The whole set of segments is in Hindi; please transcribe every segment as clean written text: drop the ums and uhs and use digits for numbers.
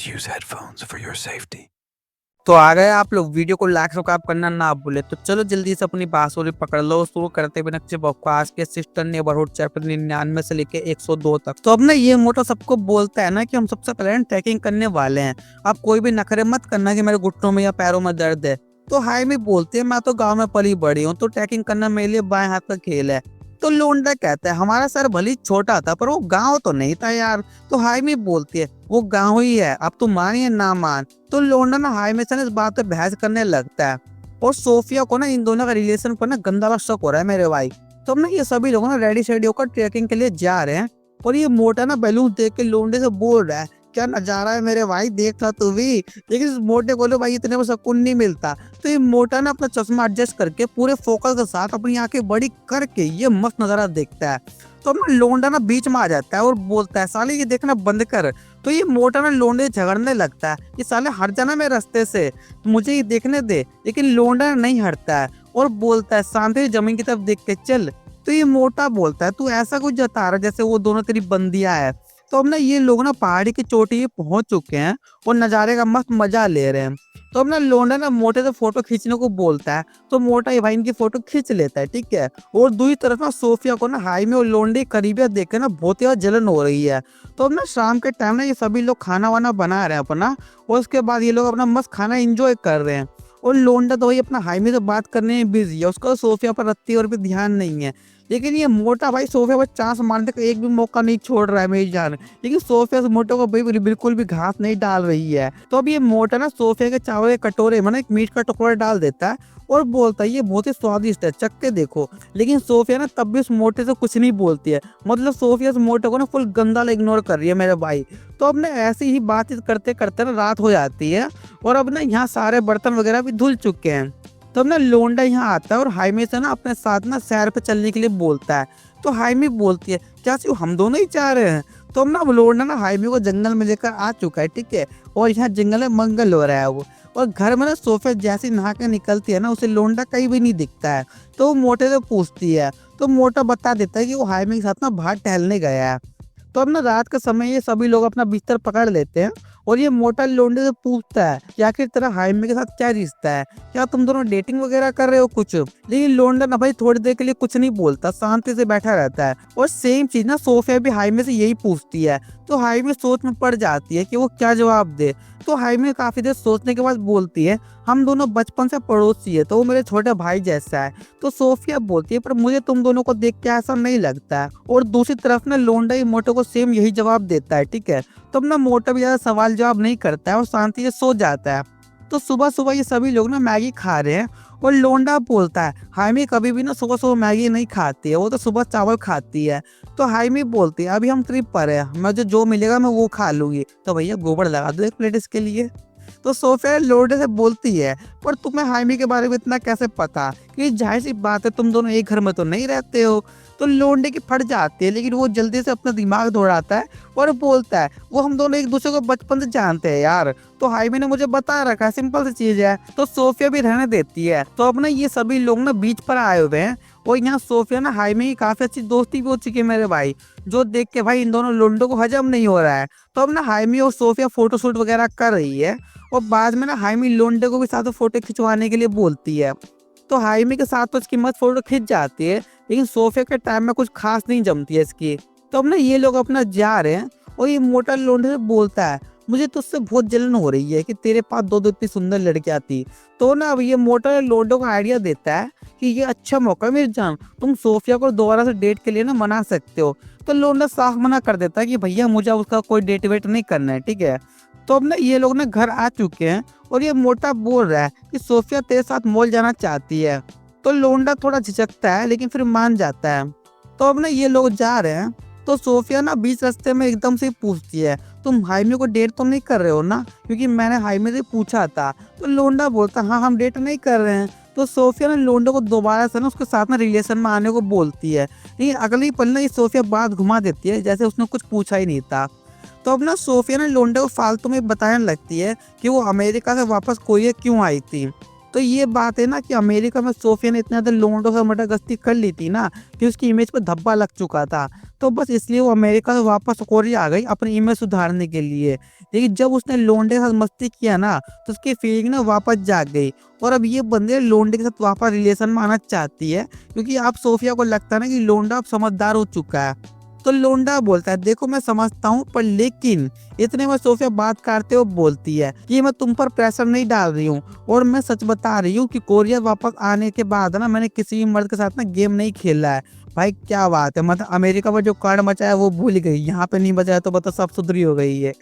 Please use headphones for your safety. तो आ गए आप लोग। वीडियो को लाइक सब्सक्राइब करना ना भूले। तो चलो जल्दी से अपनी बांसुरी पकड़ लो। शुरू करते बिना किसी बकवास के सिस्टर नेबरहुड चैप्टर 99 से लेके 102 तक। तो अब ना ये मोटो सबको बोलता है ना कि हम सबसे पहले ट्रैकिंग करने वाले हैं। अब कोई भी नखरे मत करना कि मेरे घुटनों में या पैरों में दर्द है। तो हाई में बोलते है मैं तो गाँव में पली बड़ी हूँ, तो ट्रैकिंग करना मेरे लिए बाएं हाथ का खेल है। तो लोंडा कहता है हमारा सर भली छोटा था पर वो गांव तो नहीं था यार। तो हाई में बोलती है वो गांव ही है, अब तुम मान या ना मान। तो लोंडा ना हाई में से इस बात पे बहस करने लगता है और सोफिया को ना इन दोनों का रिलेशन पर ना गंदा शक हो रहा है मेरे भाई। तो अब ना ये सभी लोग ना रेडी शेडी होकर ट्रैकिंग के लिए जा रहे हैं और ये मोटा ना बैलून देख के लोंडे से बोल रहा है क्या नजारा है मेरे भाई, देख ला तू भी। लेकिन इस मोटे को लो भाई इतने में सुकून नहीं मिलता। तो ये मोटा ना अपना चश्मा एडजस्ट करके पूरे फोकस के साथ अपनी आंखें बड़ी करके ये मस्त नजारा देखता है। तो अपना लोंडा ना बीच में आ जाता है और बोलता है साले ये देखना बंद कर। तो ये मोटा ना लोंडे से झगड़ने लगता है ये साले हट जाना मेरे रास्ते से, मुझे ये देखने दे। लेकिन लोंडा नहीं हटता है और बोलता है शांति से जमीन की तरफ देख के चल। तो ये मोटा बोलता है तू ऐसा कुछ जता रहा जैसे वो दोनों तेरी बंदियां है। तो अब ना ये लोग ना पहाड़ी की चोटी पे पहुंच चुके हैं और नज़ारे का मस्त मजा ले रहे हैं। तो अब ना लोंडा ना मोटे से फोटो खींचने को बोलता है तो मोटा ये भाई इनकी फोटो खींच लेता है, ठीक है। और दूसरी तरफ ना सोफिया को ना हाई में और लोंडे करीबिया देख के ना बहुत ही जलन हो रही है। तो अब ना शाम के टाइम ना ये सभी लोग खाना वाना बना रहे हैं अपना और उसके बाद ये लोग अपना मस्त खाना एंजॉय कर रहे हैं। और लोंडा तो वही अपना हाई में से बात करने में बिजी है, उसका सोफिया पर रत्ती और भी ध्यान नहीं है। लेकिन ये मोटा भाई सोफिया पर चांस मारने का एक भी मौका नहीं छोड़ रहा है मेरी जान। लेकिन सोफिया से मोटे को भाई बिल्कुल भी घास नहीं डाल रही है। तो अब ये मोटा ना सोफिया के चावल के कटोरे में ना एक मीट का टुकड़ा डाल देता है और बोलता है ये बहुत ही स्वादिष्ट है, चख के देखो। लेकिन सोफिया ना तब भी उस मोटे से कुछ नहीं बोलती है, मतलब सोफिया उस मोटे को ना फुल गंदा इग्नोर कर रही है मेरे भाई। तो अब ना ऐसी ही बातचीत करते करते ना रात हो जाती है और अब ना यहाँ सारे बर्तन वगैरह भी धुल चुके हैं। तो अब ना लोंडा यहाँ आता है और हाईमे से ना अपने साथ ना सैर पे चलने के लिए बोलता है। तो हाईमे बोलती है क्या सिर्फ हम दोनों ही चाह रहे हैं। तो अब ना लोंडा ना हाईमे को जंगल में लेकर आ चुका है, ठीक है। और यहाँ जंगल में मंगल हो रहा है वो। और घर में ना सोफिया जैसी नहा के निकलती है ना उसे लोंडा कहीं भी नहीं दिखता है। तो वो मोटे से पूछती है तो मोटा बता देता है कि वो हाईमे के साथ ना बाहर टहलने गया है। तो अब ना रात का समय ये सभी लोग अपना बिस्तर पकड़ लेते हैं और ये मोटा लोंडे से पूछता है कि आखिर तेरा हाईमे के साथ क्या रिश्ता है, क्या तुम दोनों डेटिंग वगैरह कर रहे हो कुछ। लेकिन लोंडा ना भाई थोड़ी देर के लिए कुछ नहीं बोलता, शांति से बैठा रहता है। और सेम चीज ना सोफिया भी हाईमे से यही पूछती है। तो हाईमे सोच में पड़ जाती है कि वो क्या जवाब दे। तो हाईमे काफी देर सोचने के बाद बोलती है हम दोनों बचपन से पड़ोसी है, तो वो मेरे छोटे भाई जैसा है। तो सोफिया बोलती है पर मुझे तुम दोनों को देख के ऐसा नहीं लगता है। और दूसरी तरफ ना लोंडा ही मोटे को सेम यही जवाब देता है, ठीक है। तो अब ना मोटा भी ज्यादा सवाल जवाब नहीं करता है और शांति से सो जाता है। तो सुबह सुबह ये सभी लोग ना मैगी खा रहे हैं और लोंडा बोलता है हाईमी कभी भी ना सुबह सुबह मैगी नहीं खाती है, वो तो सुबह चावल खाती है। तो हाईमी बोलती है अभी हम ट्रिप पर है, मुझे जो मिलेगा मैं वो खा लूंगी, तो भैया गोबर लगा दो एक प्लेट इसके लिए। तो सोफिया लोंडे से बोलती है पर तुम्हें हाईमी के बारे में इतना कैसे पता, कि जाहिर सी बात है तुम दोनों एक घर में तो नहीं रहते हो। तो लोंडे की फट जाती है लेकिन वो जल्दी से अपना दिमाग दौड़ाता है और बोलता है वो हम दोनों एक दूसरे को बचपन से जानते हैं यार, तो हाईमी ने मुझे बता रखा है, सिंपल सी चीज है। तो सोफिया भी रहने देती है। तो अब ना ये सभी लोग ना बीच पर आए हुए हैं और यहाँ सोफिया ना हाईमी की काफी अच्छी दोस्ती भी हो चुकी है मेरे भाई, जो देख के भाई इन दोनों लोंडो को हजम नहीं हो रहा है। तो अब ना हाईमी और सोफिया फोटो शूट वगैरह कर रही है और बाद में ना हाईमी लोंडे को भी साथ फोटो खिंचवाने के लिए बोलती है। तो हाईमी के साथ तो इसकी मत फोटो खिंच जाती है लेकिन सोफिया के टाइम में कुछ खास नहीं जमती है इसकी। तो अब ना ये लोग अपना जा रहे हैं और ये मोटा लोंडे से बोलता है मुझे तुझसे बहुत जलन हो रही है कि तेरे पास दो दो इतनी सुंदर लड़कियां थी। तो ना अब ये मोटा लोंडो को आइडिया देता है कि ये अच्छा मौका है मेरी जान, तुम सोफिया को दोबारा से डेट के लिए ना मना सकते हो। तो लोंडा साफ मना कर देता है कि भैया मुझे उसका कोई डेट वेट नहीं करना है, ठीक है। तो अब ना ये लोग ना घर आ चुके हैं और ये मोटा बोल रहा है कि सोफिया तेरे साथ मॉल जाना चाहती है। तो लोंडा थोड़ा झिझकता है लेकिन फिर मान जाता है। तो अब ना ये लोग जा रहे हैं तो सोफिया ना बीच रास्ते में एकदम से पूछती है तुम हाईमे को डेट तो नहीं कर रहे हो ना, क्योंकि मैंने हाईमे से पूछा था। तो लोंडा बोलता हाँ हम डेट नहीं कर रहे हैं। तो सोफिया ना लोंडा को दोबारा से ना उसके साथ ना रिलेशन में आने को बोलती है, लेकिन अगली पल ना ये सोफिया बात घुमा देती है जैसे उसने कुछ पूछा ही नहीं था। तो अब ना सोफिया ना लोंडा को फालतू में बताने लगती है कि वो अमेरिका से वापस कोरिया क्यों आई थी। तो ये बात है ना कि अमेरिका में सोफिया ने इतना ज़्यादा लोंडों से मटरगश्ती कर ली थी ना कि उसकी इमेज पर धब्बा लग चुका था। तो बस इसलिए वो अमेरिका से वापस कोरिया आ गई अपनी इमेज सुधारने के लिए। लेकिन जब उसने लोंडे के साथ मस्ती किया ना तो उसकी फीलिंग ना वापस जाग गई और अब ये बंदे लोंडे के साथ वापस रिलेशन में आना चाहती है, क्योंकि अब सोफिया को लगता है ना कि लोंडा अब समझदार हो चुका है। तो लोंडा बोलता है, देखो मैं समझता हूँ पर लेकिन। इतने में सोफिया बात करते हुए बोलती है कि मैं तुम पर प्रेशर नहीं डाल रही हूँ और मैं सच बता रही हूँ कि कोरिया वापस आने के बाद ना मैंने किसी भी मर्द के साथ ना गेम नहीं खेला है। भाई क्या बात है, मतलब अमेरिका में जो कांड मचा है वो भूल गई, यहाँ पे नहीं बचा है तो बता सब सुधरी हो गई है।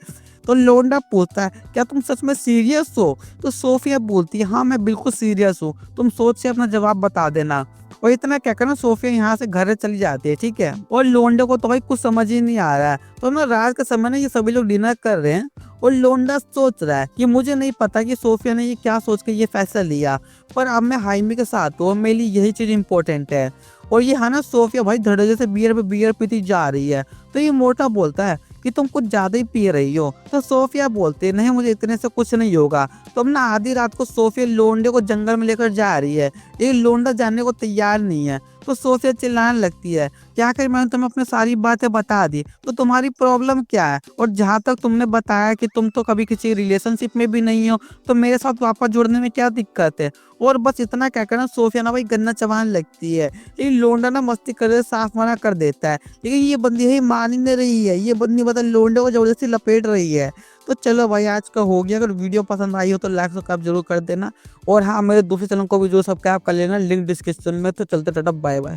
तो लोंडा पूछता है, क्या तुम सच में सीरियस हो? तो सोफिया बोलती है, हाँ मैं बिल्कुल सीरियस हूँ, तुम सोच से अपना जवाब बता देना। और इतना क्या करना, सोफिया यहाँ से घर चली जाती है, ठीक है। और लोंडे को तो भाई कुछ समझ ही नहीं आ रहा है। तो ना रात के समय ना ये सभी लोग डिनर कर रहे हैं और लोंडा सोच रहा है कि मुझे नहीं पता कि सोफिया ने ये क्या सोच के ये फैसला लिया, पर अब मैं हाइमी के साथ हूँ और मेरे लिए यही चीज इंपॉर्टेंट है। और ये है ना सोफिया भाई धड़ल्ले से बियर पे बियर पीती जा रही है। तो ये मोटा बोलता है कि तुम कुछ ज्यादा ही पी रही हो। तो सोफिया बोलती है, नहीं मुझे इतने से कुछ नहीं होगा। तो अब ना आधी रात को सोफिया लोंडे को जंगल में लेकर जा रही है, लेकिन लोंडा जाने को तैयार नहीं है। तो सोफिया चिल्लाने लगती है, क्या कर मैंने तुम्हें अपनी सारी बातें बता दी, तो तुम्हारी प्रॉब्लम क्या है? और जहाँ तक तुमने बताया कि तुम तो कभी किसी रिलेशनशिप में भी नहीं हो, तो मेरे साथ वापस जुड़ने में क्या दिक्कत है? और बस इतना क्या करना, सोफिया ना भाई गन्ना चबाने लगती है। लेकिन लोंडा ना मस्ती कर साफ मना कर देता है, लेकिन ये बंदी है मान ही नहीं रही है। ये बंदी मतलब लोंडे को जबरदस्ती लपेट रही है। तो चलो भाई आज का हो गया। अगर वीडियो पसंद आई हो तो लाइक सब्सक्राइब जरूर कर देना। और हाँ, मेरे दूसरे चैनल को भी जो सब्सक्राइब कर लेना, लिंक डिस्क्रिप्शन में। तो चलते टाटा, बाय बाय।